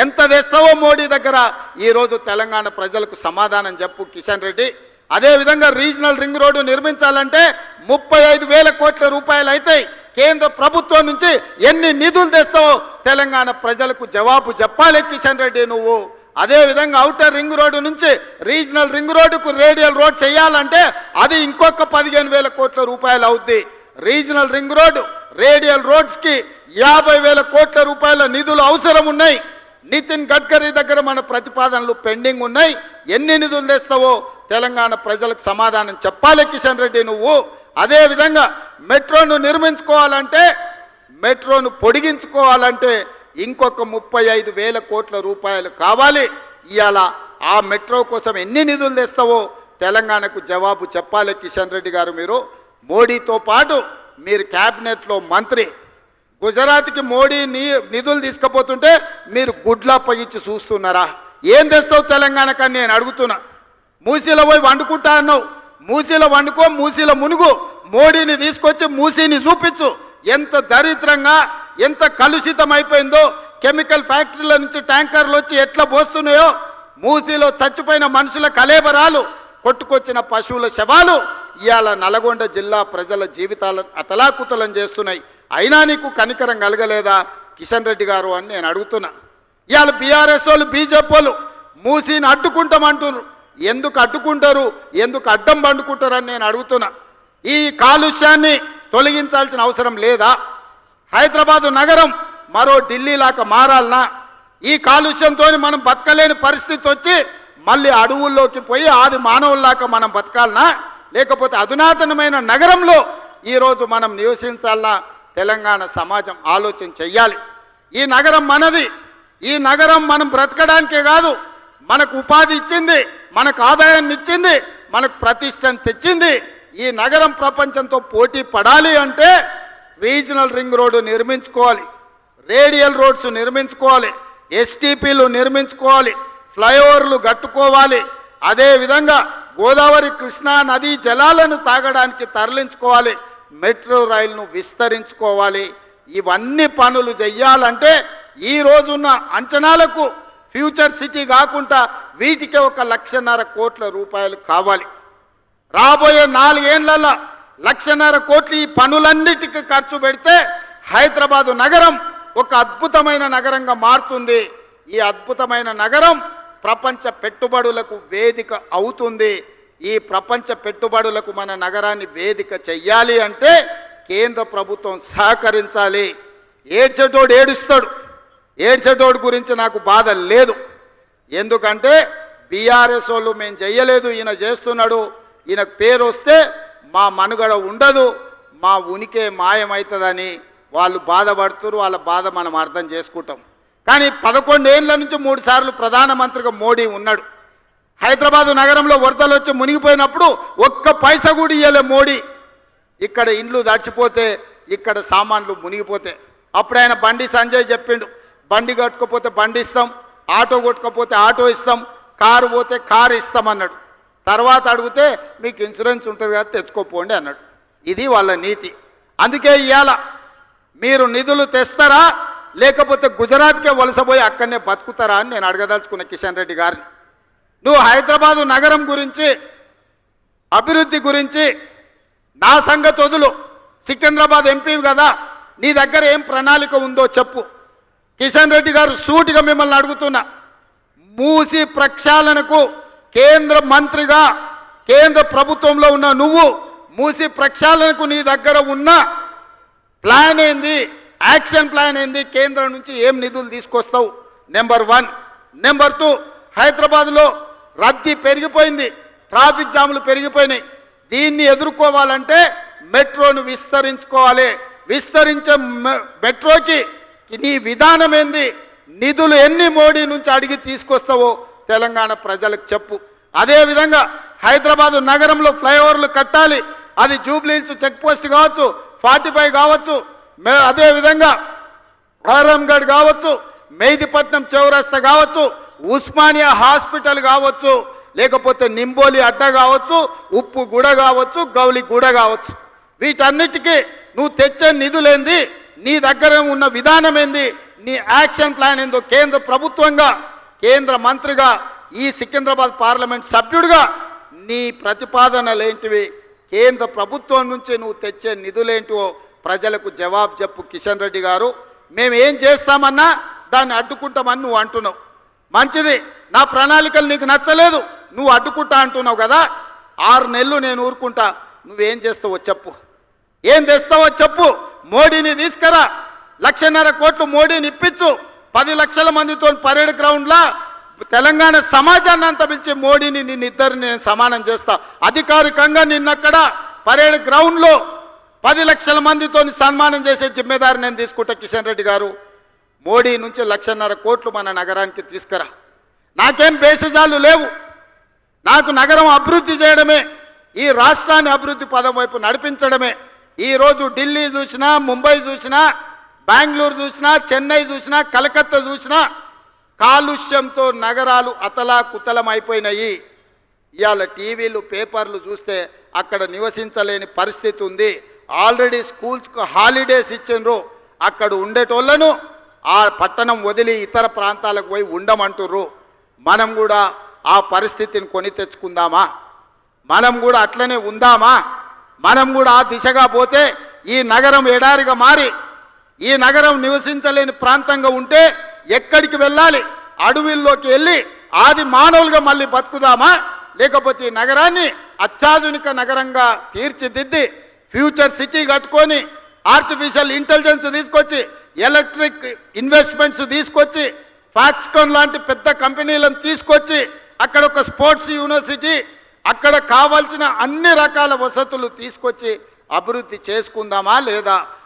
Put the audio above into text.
ఎంత తెస్తావో మోడీ దగ్గర ఈరోజు తెలంగాణ ప్రజలకు సమాధానం చెప్పు కిషన్ రెడ్డి. అదేవిధంగా రీజనల్ రింగ్ రోడ్డు నిర్మించాలంటే 35,000 కోట్ల రూపాయలు అవుతాయి. కేంద్ర ప్రభుత్వం నుంచి ఎన్ని నిధులు తెస్తావో తెలంగాణ ప్రజలకు జవాబు చెప్పాలి కిషన్ రెడ్డి నువ్వు. అదేవిధంగా ఔటర్ రింగ్ రోడ్డు నుంచి రీజనల్ రింగ్ రోడ్డుకు రేడియల్ రోడ్ చేయాలంటే అది ఇంకొక 15,000 కోట్ల రూపాయలు అవుద్ది. రీజనల్ రింగ్ రోడ్డు రేడియల్ రోడ్స్కి 50,000 కోట్ల రూపాయల నిధులు అవసరం ఉన్నాయి. నితిన్ గడ్కరీ దగ్గర మన ప్రతిపాదనలు పెండింగ్ ఉన్నాయి. ఎన్ని నిధులు తెస్తావో తెలంగాణ ప్రజలకు సమాధానం చెప్పాలి కిషన్ రెడ్డి నువ్వు. అదేవిధంగా మెట్రోను నిర్మించుకోవాలంటే, మెట్రోను పొడిగించుకోవాలంటే ఇంకొక 35,000 కోట్ల రూపాయలు కావాలి. ఇవాళ ఆ మెట్రో కోసం ఎన్ని నిధులు తెస్తావో తెలంగాణకు జవాబు చెప్పాలి కిషన్ రెడ్డి గారు. మీరు మోడీతో పాటు మీరు క్యాబినెట్లో మంత్రి, గుజరాత్కి మోడీ నిధులు తీసుకుపోతుంటే మీరు గుడ్లా పగిచ్చి చూస్తున్నారా? ఏం తెస్తావు తెలంగాణకని నేను అడుగుతున్నా. మూసీలో పోయి వండుకుంటా అన్నావు, మూసీలో వండుకో, మూసీలో మునుగు. మోడీని తీసుకొచ్చి మూసీని చూపించు. ఎంత దరిద్రంగా, ఎంత కలుషితం అయిపోయిందో. కెమికల్ ఫ్యాక్టరీల నుంచి ట్యాంకర్లు వచ్చి ఎట్లా పోస్తున్నాయో, మూసీలో చచ్చిపోయిన మనుషుల కలేబరాలు, కొట్టుకొచ్చిన పశువుల శవాలు ఇవాళ నల్గొండ జిల్లా ప్రజల జీవితాలను అతలాకుతలం చేస్తున్నాయి. అయినా నీకు కనికరం కలగలేదా కిషన్ రెడ్డి గారు అని నేను అడుగుతున్నా. ఇవాళ బీఆర్ఎస్ వాళ్ళు, బీజేపీ వాళ్ళు మూసీని అడ్డుకుంటామంటున్నారు. ఎందుకు అడ్డుకుంటారు, ఎందుకు అడ్డం పండుకుంటారని నేను అడుగుతున్నా. ఈ కాలుష్యాన్ని తొలగించాల్సిన అవసరం లేదా? హైదరాబాదు నగరం మరో ఢిల్లీ లాగా మారాలనా? ఈ కాలుష్యంతో మనం బతకలేని పరిస్థితి వచ్చి మళ్ళీ అడవుల్లోకి పోయి ఆది మానవుల్లాగా మనం బతకాలనా? లేకపోతే అధునాతనమైన నగరంలో ఈరోజు మనం నివసించాలనా? తెలంగాణ సమాజం ఆలోచన చెయ్యాలి. ఈ నగరం మనది. ఈ నగరం మనం బ్రతకడానికే కాదు, మనకు ఉపాధి ఇచ్చింది, మనకు ఆదాయాన్ని ఇచ్చింది, మనకు ప్రతిష్టను తెచ్చింది. ఈ నగరం ప్రపంచంతో పోటీ పడాలి అంటే రీజనల్ రింగ్ రోడ్డు నిర్మించుకోవాలి, రేడియల్ రోడ్స్ నిర్మించుకోవాలి, ఎస్టీపీలు నిర్మించుకోవాలి, ఫ్లైఓవర్లు కట్టుకోవాలి. అదేవిధంగా గోదావరి కృష్ణా నదీ జలాలను తాగడానికి తరలించుకోవాలి, మెట్రో రైలును విస్తరించుకోవాలి. ఇవన్నీ పనులు చెయ్యాలంటే ఈ రోజున్న అంచనాలకు ఫ్యూచర్ సిటీ కాకుండా వీటికే 1,50,000 కోట్ల రూపాయలు కావాలి. రాబోయే 4 ఏళ్లలో 1,50,000 కోట్లు ఈ పనులన్నిటికీ ఖర్చు పెడితే హైదరాబాదు నగరం ఒక అద్భుతమైన నగరంగా మారుతుంది. ఈ అద్భుతమైన నగరం ప్రపంచ పెట్టుబడులకు వేదిక అవుతుంది. ఈ ప్రపంచ పెట్టుబడులకు మన నగరాన్ని వేదిక చెయ్యాలి అంటే కేంద్ర ప్రభుత్వం సహకరించాలి. ఏడ్చేటోడు ఏడుస్తాడు. ఏడ్చేటోడు గురించి నాకు బాధ లేదు. ఎందుకంటే బీఆర్ఎస్ వాళ్ళు మేము చెయ్యలేదు, ఈయన చేస్తున్నాడు, ఈయనకు పేరు వస్తే మా మనుగడ ఉండదు, మా ఉనికి మాయమవుతుందని వాళ్ళు బాధపడుతున్నారు. వాళ్ళ బాధ మనం అర్థం చేసుకుంటాం. కానీ 11 ఏళ్ళ నుంచి 3 సార్లు ప్రధానమంత్రిగా మోడీ ఉన్నాడు. హైదరాబాదు నగరంలో వరదలు వచ్చి మునిగిపోయినప్పుడు 1 పైసా కూడా ఇవ్వలే మోడీ. ఇక్కడ ఇండ్లు దడిచిపోతే, ఇక్కడ సామాన్లు మునిగిపోతే అప్పుడు ఆయన బండి సంజయ్ చెప్పిండు, బండి కట్టుకోపోతే బండి ఇస్తాం, ఆటో కొట్టుకోపోతే ఆటో ఇస్తాం, కారు పోతే కారు ఇస్తామన్నాడు. తర్వాత అడిగితే మీకు ఇన్సూరెన్స్ ఉంటుంది కదా తెచ్చుకోపోండి అన్నాడు. ఇది వాళ్ళ నీతి. అందుకే ఇవాళ మీరు నిధులు తెస్తారా లేకపోతే గుజరాత్కే వలసపోయి అక్కడనే బతుకుతారా అని నేను అడగదలుచుకున్న కిషన్ రెడ్డి గారిని. నువ్వు హైదరాబాదు నగరం గురించి, అభివృద్ధి గురించి నా సంగతి వదులు. సికింద్రాబాద్ ఎంపీ కదా, నీ దగ్గర ఏం ప్రణాళిక ఉందో చెప్పు. కిషన్ రెడ్డి గారు సూటిగా మిమ్మల్ని అడుగుతున్నా. మూసి ప్రక్షాళనకు కేంద్ర మంత్రిగా కేంద్ర ప్రభుత్వంలో ఉన్న నువ్వు మూసి ప్రక్షాళనకు నీ దగ్గర ఉన్న ప్లాన్ ఏంది, యాక్షన్ ప్లాన్ ఏంది, కేంద్రం నుంచి ఏం నిధులు తీసుకొస్తావు? నెంబర్ 1. నెంబర్ 2, హైదరాబాద్లో రద్దీ పెరిగిపోయింది, ట్రాఫిక్ జాములు పెరిగిపోయినాయి. దీన్ని ఎదుర్కోవాలంటే మెట్రోను విస్తరించుకోవాలి. విస్తరించే మెట్రోకి నీ విధానం ఏంది, నిధులు ఎన్ని మోడీ నుంచి అడిగి తీసుకొస్తావో తెలంగాణ ప్రజలకు చెప్పు. అదేవిధంగా హైదరాబాదు నగరంలో ఫ్లైఓవర్లు కట్టాలి. అది జూబ్లీహిల్స్ చెక్ పోస్ట్ కావచ్చు, 45 కావచ్చు, అదేవిధంగా ఆరంగఢ్ కావచ్చు, మెహదీపట్నం చౌరస్తా కావచ్చు, ఉస్మానియా హాస్పిటల్ కావచ్చు, లేకపోతే నింబోలి అడ్డ కావచ్చు, ఉప్పు గూడ కావచ్చు, గౌలి గూడ కావచ్చు. వీటన్నిటికీ నువ్వు తెచ్చే నిధులేంది, నీ దగ్గర ఉన్న విధానం ఏంది, నీ యాక్షన్ ప్లాన్ ఏందో కేంద్ర ప్రభుత్వంగా, కేంద్ర మంత్రిగా, ఈ సికింద్రాబాద్ పార్లమెంట్ సభ్యుడిగా నీ ప్రతిపాదనలేంటివి, కేంద్ర ప్రభుత్వం నుంచి నువ్వు తెచ్చే నిధులేంటివో ప్రజలకు జవాబు చెప్పు కిషన్ రెడ్డి గారు. మేము ఏం చేస్తామన్నా దాన్ని అడ్డుకుంటామని నువ్వు అంటున్నావు. మంచిది, నా ప్రణాళికలు నీకు నచ్చలేదు, నువ్వు అడ్డుకుంటా అంటున్నావు కదా. 6 నెలలు నేను ఊరుకుంటా, నువ్వేం చేస్తావో చెప్పు, ఏం తెస్తావో చెప్పు. మోడీని తీసుకురా, 1.5 కోట్లు మోడీని ఇప్పించు, 10 లక్షల మందితో పరేడ్ గ్రౌండ్లా తెలంగాణ సమాజాన్ని అంతా పిలిచి మోడీని నిన్నిద్దరిని నేను సమానం చేస్తా. అధికారికంగా నిన్నక్కడ పరేడ్ గ్రౌండ్లో 10 లక్షల మందితో సన్మానం చేసే జిమ్మెదారి నేను తీసుకుంటా. కిషన్ రెడ్డి గారు, మోడీ నుంచి 1.5 కోట్లు మన నగరానికి తీసుకురా. నాకేం బేసిజాలు లేవు, నాకు నగరం అభివృద్ధి చేయడమే, ఈ రాష్ట్రాన్ని అభివృద్ధి పదం వైపు నడిపించడమే. ఈరోజు ఢిల్లీ చూసినా, ముంబై చూసినా, బెంగళూరు చూసినా, చెన్నై చూసినా, కలకత్తా చూసినా కాలుష్యంతో నగరాలు అతలాకుతలం అయిపోయినాయి. ఇవాళ టీవీలు పేపర్లు చూస్తే అక్కడ నివసించలేని పరిస్థితి ఉంది. ఆల్రెడీ స్కూల్స్కు హాలిడేస్ ఇచ్చిండ్రు, అక్కడ ఉండేటోళ్ళను ఆ పట్టణం వదిలి ఇతర ప్రాంతాలకు పోయి ఉండమంటుర్రు. మనం కూడా ఆ పరిస్థితిని కొని తెచ్చుకుందామా? మనం కూడా అట్లనే ఉందామా? మనం కూడా ఆ దిశగా పోతే ఈ నగరం ఎడారిగా మారి, ఈ నగరం నివసించలేని ప్రాంతంగా ఉంటే ఎక్కడికి వెళ్ళాలి? అడవుల్లోకి వెళ్ళి ఆది మానవులుగా మళ్ళీ బతుకుదామా? లేకపోతే ఈ నగరాన్ని అత్యాధునిక నగరంగా తీర్చిదిద్ది ఫ్యూచర్ సిటీ కట్టుకొని ఆర్టిఫిషియల్ ఇంటెలిజెన్స్ తీసుకొచ్చి, ఎలక్ట్రిక్ ఇన్వెస్ట్మెంట్స్ తీసుకొచ్చి, ఫాక్స్కాన్ లాంటి పెద్ద కంపెనీలను తీసుకొచ్చి అక్కడ ఒక స్పోర్ట్స్ యూనివర్సిటీ, అక్కడ కావాల్సిన అన్ని రకాల వసతులు తీసుకొచ్చి అభివృద్ధి చేసుకుందామా లేదా?